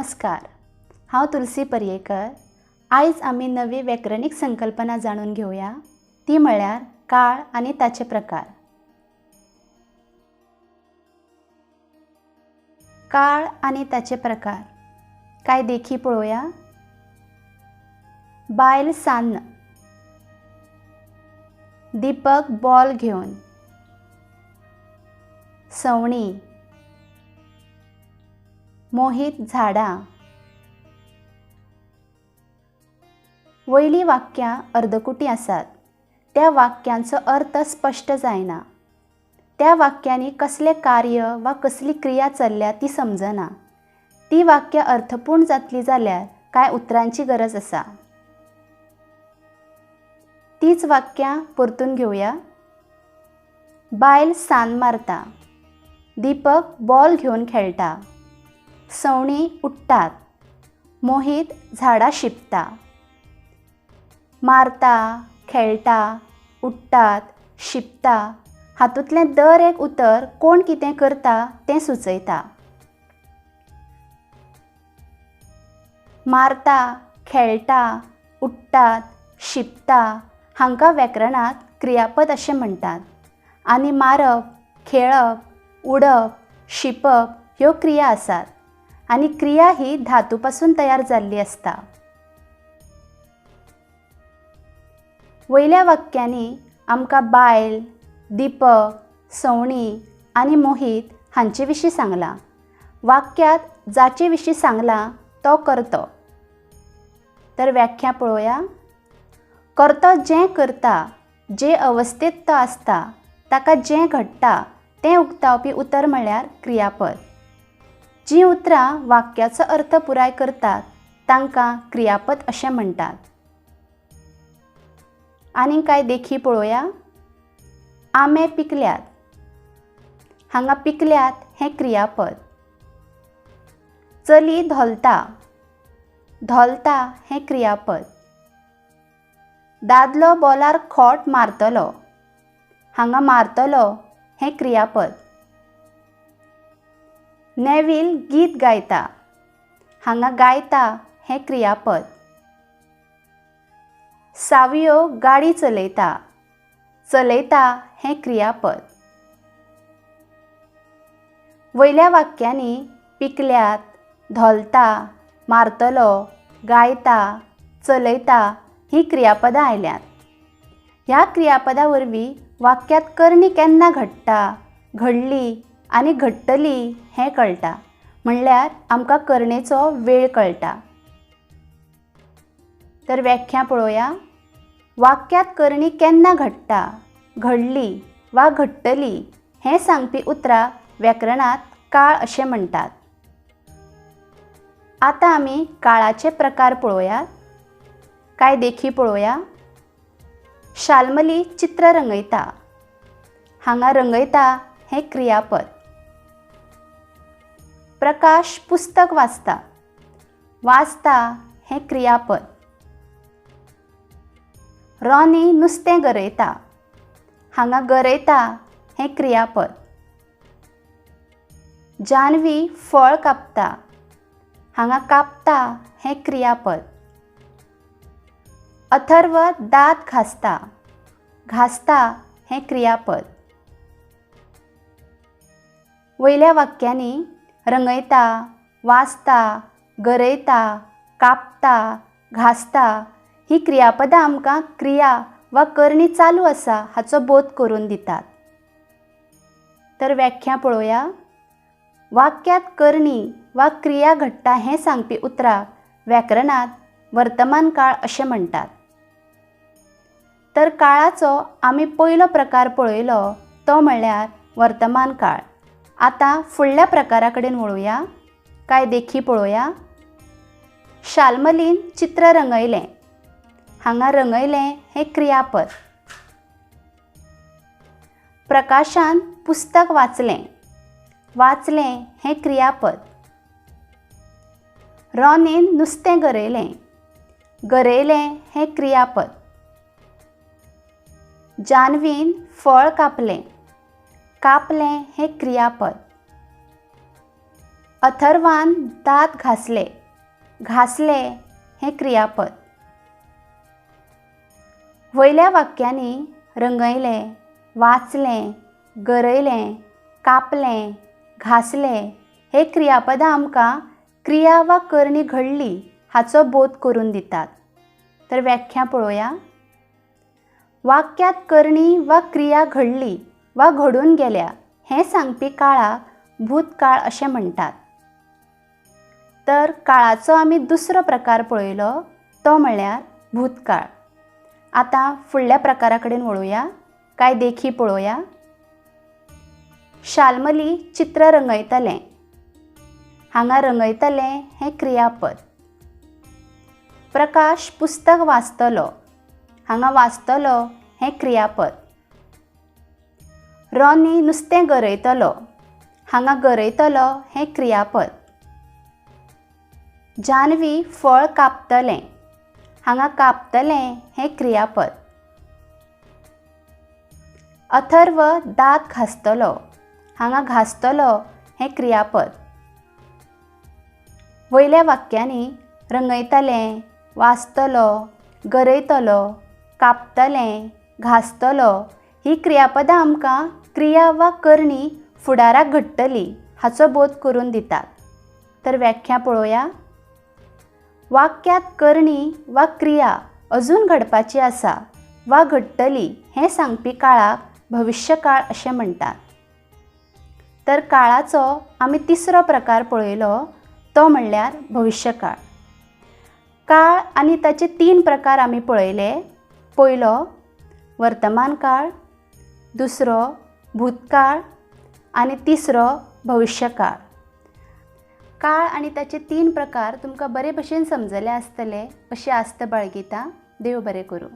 नमस्कार, हांव तुलसी पर्येकर। आयज आमी नवी व्याकरणीक संकल्पना जाणून घेवया, ती म्हळ्यार काळ आनी ताचे प्रकार। काळ आनी ताचे प्रकार काय देखी पळोवया। बायल सान्न, दीपक बॉल घेवन, सवणी, मोहित झाडां। वयली वाक्यां अर्दकुटी आसात, त्या वाक्यांचो अर्थ स्पश्ट जायना। त्या वाक्यांनी कसले कार्य वा कसली क्रिया चल्ल्या ती समजना। ती वाक्य अर्थपूर्ण जातली जाल्यार कांय उतरांची गरज आसा। तीच वाक्यां परतून घेवया। बायल सान मारता, दीपक बॉल घेवन खेळटा, सवणी उडटात, मोहित झाडां शिंपता। मारता, खेळटा, उडटात, शिंपता हातूंतलें दर एक उतर कोण कितें करता तें सुचयता। मारता, खेळटा, उडटात, शिंपता हांकां व्याकरणांत क्रियापद अशें म्हणटात। आनी मारप, खेळप, उडप, शिंपप ह्यो क्रिया आसात। आनी क्रिया ही धातू पासून तयार जाल्ली आसता। वयल्या वाक्यांनी आमकां बायल, दीपक, सवणी आनी मोहित हांचे विशीं सांगलां। वाक्यांत जाचे विशीं सांगलां तो कर्तो। तर व्याख्या पळोवया। कर्तो जें करता, जे अवस्थेंत तो आसता, ताका जें घडटा तें उक्तावपी उतर म्हळ्यार क्रियापद। जीं उतरां वाक्याचो अर्थ पुराय करतात तांकां क्रियापद अशें म्हणटात। आनी कांय देखी पळोवया। आंबे पिकल्यात, हांगा पिकल्यात हें क्रियापद। चली धोलता, धोलता हें क्रियापद। दादलो बॉलार खोट मारतलो, हांगा मारतलो हें क्रियापद। नेवील गीत गायता, हांगा गायता हें क्रियापद। सावयो गाडी चलयता, चलयता हें क्रियापद। वयल्या वाक्यांनी पिकल्यात, धोलता, मारतलो, गायता, चलयता ही क्रियापदां आयल्यात। ह्या क्रियापदां वरवीं वाक्यांत करणी केन्ना घडटा, घडली आनी घडटली हें कळटा, म्हणल्यार आमकां करणेचो वेळ कळटा। तर व्याख्या पळोवया। वाक्यांत करणी केन्ना घडटा, घडली वा घडटली हें सांगपी उतरां व्याकरणांत काळ अशें म्हणटात। आतां आमी काळाचे प्रकार पळोवया। कांय देखी पळोवया। शाल्मली चित्र रंगयता, हांगा रंगयता हें क्रियापद। प्रकाश पुस्तक वाचता, वाचता हें क्रियापद। रोनी नुस्तें गरयता, हांगा गरयता हें क्रियापद। जानवी फळ कापता, हांगा कापता हें क्रियापद। अथर्व दांत घासता, घासता हें क्रियापद। वयल्या वाक्यांनी रंगयता, वाचता, गरयता, कापता, घासता ही क्रियापदां आमकां क्रिया वा करणी चालू आसा हाचो बोध करून दितात। तर व्याख्या पळोवया। वाक्यांत करणी वा क्रिया घडटा हें सांगपी उतराक व्याकरणांत वर्तमान काळ अशें म्हणटात। तर काळाचो आमी पयलो प्रकार पळयलो तो म्हळ्यार वर्तमान काळ। आतां फुडल्या प्रकारा कडेन वळुया। कांय देखी पळोवया। शाल्मलीन चित्र रंगयलें, हांगा रंगयलें हें क्रियापद। प्रकाशान पुस्तक वाचलें, वाचलें हें क्रियापद। रोनीन नुस्तें गरयलें, गरयलें हें क्रियापद। जानवीन फळ कापलें, कापलें हें क्रियापद। अथर्वान दात घासले. घासले हें क्रियापद. वयल्या वाक्यांनी रंगयलें, वाचलें, गरयलें, कापलें, घासलें हे क्रियापदां आमकां क्रिया वा करणी घडली हाचो बोध करून दितात. तर व्याख्या पळोवया. वाक्यांत करणी वा क्रिया घडली वा घडून गेल्या हें सांगपी काळाक भूतकाळ अशें म्हणटात. तर काळाचो आमी दुसरो प्रकार पळयलो तो म्हणल्यार भूतकाळ. आतां फुडल्या प्रकारा कडेन वळुया. कांय देखी पळोवया. शाल्मली चित्र रंगयतलें. हांगा रंगयतलें हें क्रियापद. प्रकाश पुस्तक वाचतलो. हांगा वाचतलो हें क्रियापद. रोनी नुस्तें गरयतलो. हांगा गरयतलो हें क्रियापद. जान्हवी फळ कापतलें. हांगा कापतलें हें क्रियापद. अथर्व दात घासतलो. हांगा घासतलो हें क्रियापद. वयल्या वाक्यांनी रंगयतलें, वाचतलो, गरयतलो, कापतलें, घासतलो ही क्रियापदां आमकां क्रिया वा करणी फुडाराक घडटली हाचो बोध करून दितात. तर व्याख्या पळोवया. वाक्यांत करणी वा क्रिया अजून घडपाची आसा वा घडटली हें सांगपी काळाक भविष्यकाळ अशें म्हणटात. तर काळाचो आमी तिसरो प्रकार पळयलो तो म्हणल्यार भविष्यकाळ. काळ आनी ताचे 3 प्रकार आमी पळयले. पयलो वर्तमान काळ, दुसरो भूतकाळ आनी तिसरो भविष्यकाळ. काळ आनी ताचे 3 प्रकार तुमकां बरे भशेन समजले आसतले अशी आस्त बाळगिता. देव बरें करूं.